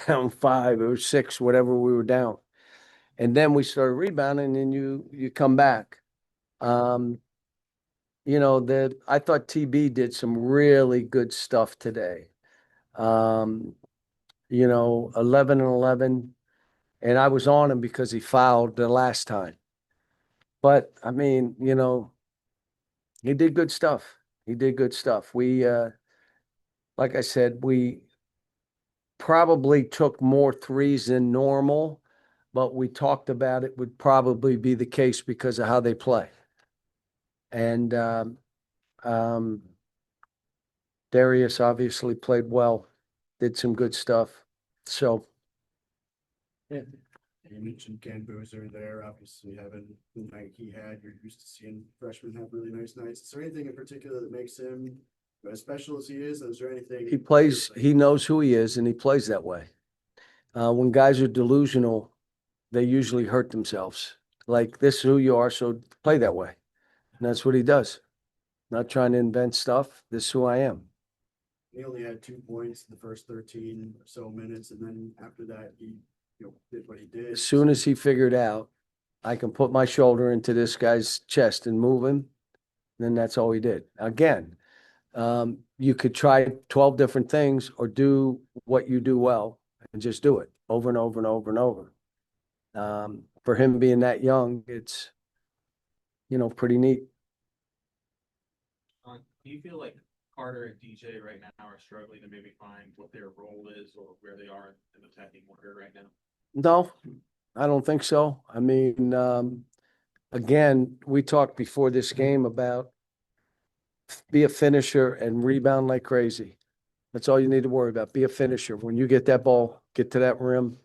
down 5 or 6, whatever we were down. And then we started rebounding and you come back. Um, I thought TB did some really good stuff today. Um, 11 and 11, and I was on him because he fouled the last time. But I mean, he did good stuff. He did good stuff. Like I said, we probably took more threes than normal, but we talked about it would probably be the case because of how they play. And um, Darius obviously played well, did some good stuff. So, Yeah. You mentioned Ken Boozer there, obviously having the night he had. You're used to seeing freshmen have really nice nights. Is there anything in particular that makes him as special as he is? Is there anything he knows who he is, and he plays that way. When guys are delusional, they usually hurt themselves. Like, this is who you are, so play that way. And that's what he does. Not trying to invent stuff. This is who I am. He only had 2 points in the first 13 or so minutes, and then after that, he did what he did. As soon as he figured out I can put my shoulder into this guy's chest and move him, then that's all he did. Again, you could try 12 different things or do what you do well and just do it over and over and over and over. For him being that young, it's, pretty neat. Do you feel like Carter and DJ right now are struggling to maybe find what their role is or where they are in the attacking order right now? No, I don't think so. I mean, again, we talked before this game about be a finisher and rebound like crazy. That's all you need to worry about. Be a finisher. When you get that ball, get to that rim,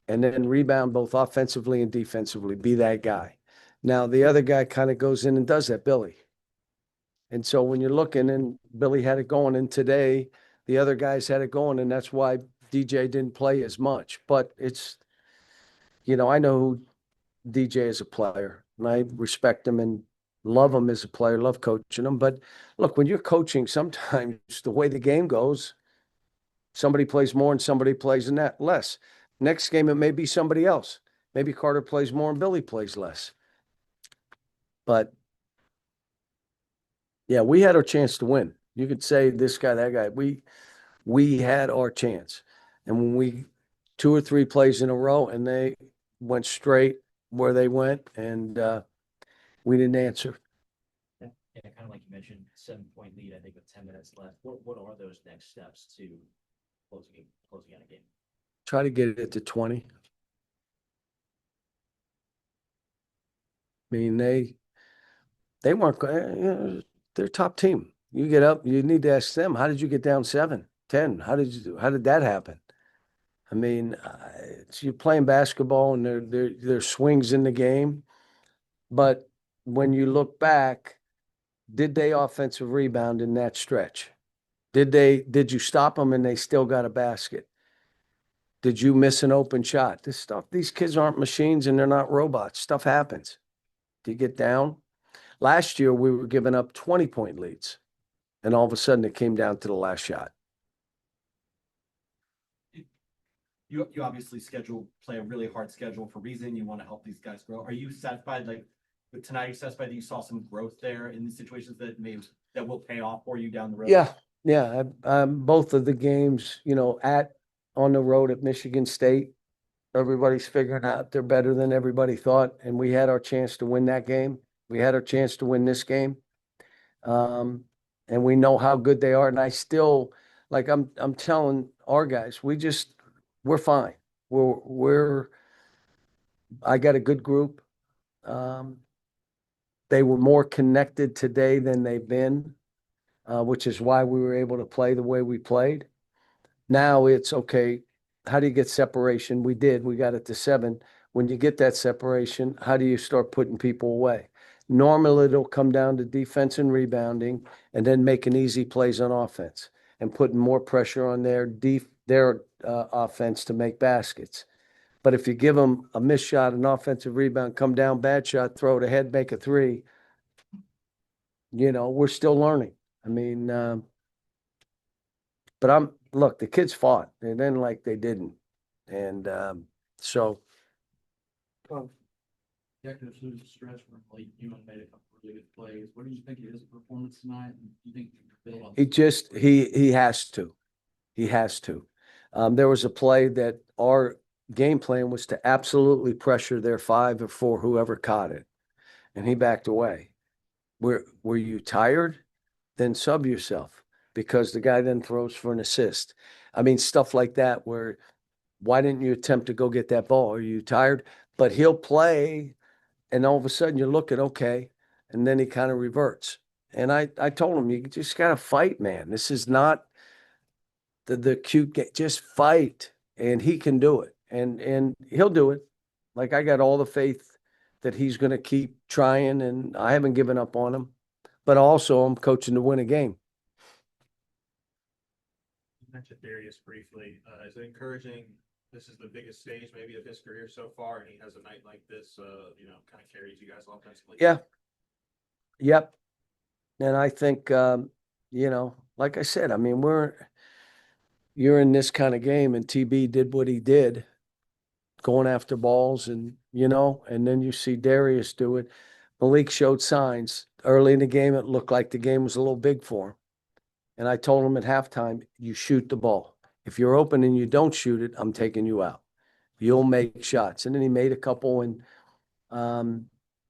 and then rebound both offensively and defensively. Be that guy. Now, the other guy kind of goes in and does that, Billy. And so when you're looking, and Billy had it going, and today the other guys had it going, and that's why DJ didn't play as much. But it's, I know who DJ is a player, and I respect him and love him as a player, love coaching him. But look, when you're coaching, sometimes the way the game goes, somebody plays more and somebody plays less. Next game, it may be somebody else. Maybe Carter plays more and Billy plays less. But yeah, we had our chance to win. You could say this guy, that guy. We had our chance. And when we 2 or 3 plays in a row and they went straight where they went, and we didn't answer. Yeah, kind of like you mentioned, 7-point lead, I think, with 10 minutes left. What are those next steps to closing out a game? Try to get it to 20. I mean, they weren't, they're a top team. You get up, you need to ask them, how did you get down 7, 10? How did that happen? I mean, you're playing basketball and there's swings in the game. But when you look back, did they offensive rebound in that stretch? Did you stop them and they still got a basket? Did you miss an open shot? These kids aren't machines and they're not robots. Stuff happens. Do you get down? Last year, we were giving up 20-point leads, and all of a sudden it came down to the last shot. You obviously play a really hard schedule for a reason. You want to help these guys grow. Are you satisfied, like with tonight, you satisfied that you saw some growth there in these situations that will pay off for you down the road? Yeah. Both of the games, on the road at Michigan State, everybody's figuring out they're better than everybody thought, and we had our chance to win that game. We had our chance to win this game. And we know how good they are. And I still, like I'm telling our guys, we're fine. I got a good group. They were more connected today than they've been, which is why we were able to play the way we played. Now it's okay. How do you get separation? We did. We got it to 7. When you get that separation, how do you start putting people away? Normally, it'll come down to defense and rebounding, and then making easy plays on offense and putting more pressure on their offense to make baskets. But if you give them a missed shot, an offensive rebound, come down, bad shot, throw it ahead, make a 3, we're still learning. I mean, but look, the kids fought. It didn't like they didn't. And, so Objectives through the stretch where like you made a couple really good plays. What do you think of his performance tonight? And do you think he can build on? he has to. He has to. There was a play that our game plan was to absolutely pressure their 5 or 4, whoever caught it. And he backed away. Were you tired? Then sub yourself because the guy then throws for an assist. I mean, stuff like that where why didn't you attempt to go get that ball? Are you tired? But he'll play and all of a sudden you're looking, okay. And then he kind of reverts. And I told him, you just got to fight, man. This is not the cute game. Just fight. And he can do it. And he'll do it. Like I got all the faith that he's going to keep trying and I haven't given up on him. But also I'm coaching to win a game. You mentioned Darius briefly. Is it encouraging? This is the biggest stage maybe of his career so far, and he has a night like this, kind of carries you guys offensively. Yeah. Yep. And I think, like I said, I mean, you're in this kind of game and TB did what he did, going after balls and then you see Darius do it. Malik showed signs early in the game. It looked like the game was a little big for him. And I told him at halftime, you shoot the ball. If you're open and you don't shoot it, I'm taking you out. You'll make shots. And then he made a couple and,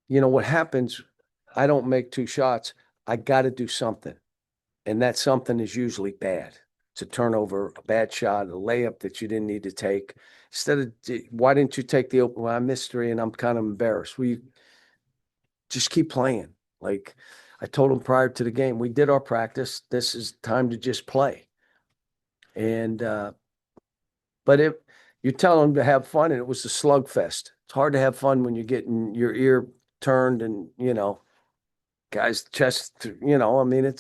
what happens, I don't make 2 shots. I got to do something. And that something is usually bad. It's a turnover, a bad shot, a layup that you didn't need to take. Instead of, why didn't you take the open? Well, I missed 3 and I'm kind of embarrassed. We just keep playing. Like I told him prior to the game, we did our practice. This is time to just play. And, but if you tell them to have fun and it was a slugfest, it's hard to have fun when you're getting your ear turned and, guys chest, I mean,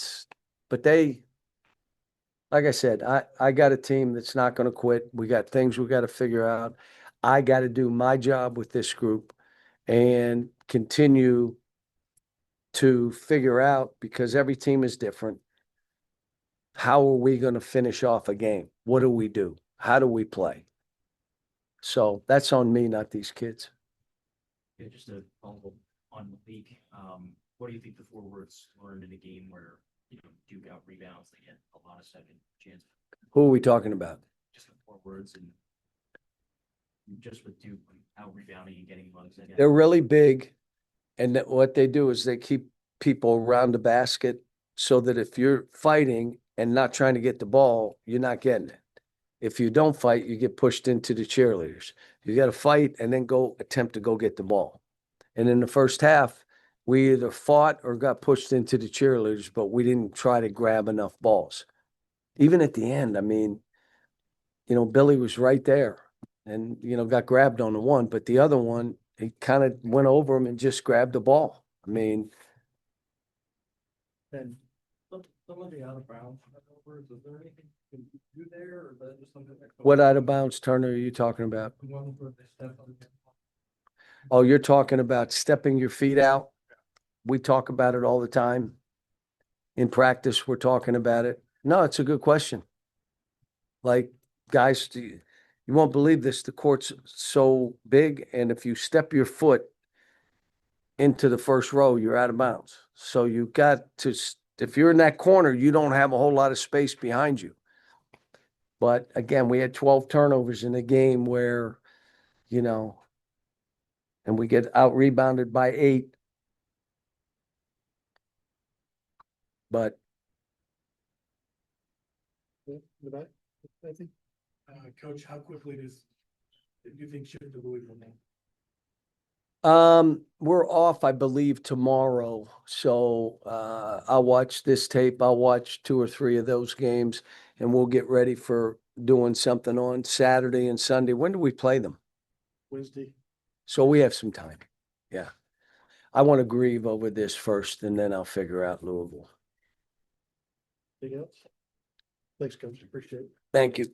but like I said, I got a team that's not going to quit. We got things we got to figure out. I got to do my job with this group and continue to figure out, because every team is different. How are we going to finish off a game? What do we do? How do we play? So that's on me, not these kids. Yeah, just to follow on Malik, what do you think the forwards learned in a game where, Duke out rebounds, they get a lot of second chances? Who are we talking about? Just the forwards and just with Duke out rebounding and getting mugs. They're really big. And what they do is they keep people around the basket so that if you're fighting and not trying to get the ball, you're not getting it. If you don't fight, you get pushed into the cheerleaders. You got to fight and then go attempt to go get the ball. And in the first half, we either fought or got pushed into the cheerleaders, but we didn't try to grab enough balls. Even at the end, I mean, Billy was right there and, got grabbed on the one, but the other one, he kind of went over him and just grabbed the ball. I mean, And some of the out of bounds, is there anything you can do there or is that just something that? what out of bounds, Turner, are you talking about? The one where they step on the. Oh, you're talking about stepping your feet out? We talk about it all the time. In practice, we're talking about it. No, it's a good question. Like, guys, you won't believe this. The court's so big, and if you step your foot into the first row, you're out of bounds. So you got to, if you're in that corner, you don't have a whole lot of space behind you. But again, we had 12 turnovers in a game where, and we get out rebounded by 8. But I think, Coach, how quickly do you think shift to Louisville now? we're off, I believe, tomorrow. So I'll watch this tape. I'll watch 2 or 3 of those games, and we'll get ready for doing something on Saturday and Sunday. When do we play them? Wednesday. So we have some time. Yeah. I want to grieve over this first, and then I'll figure out Louisville. Anything else? Thanks, Coach. Appreciate it. Thank you.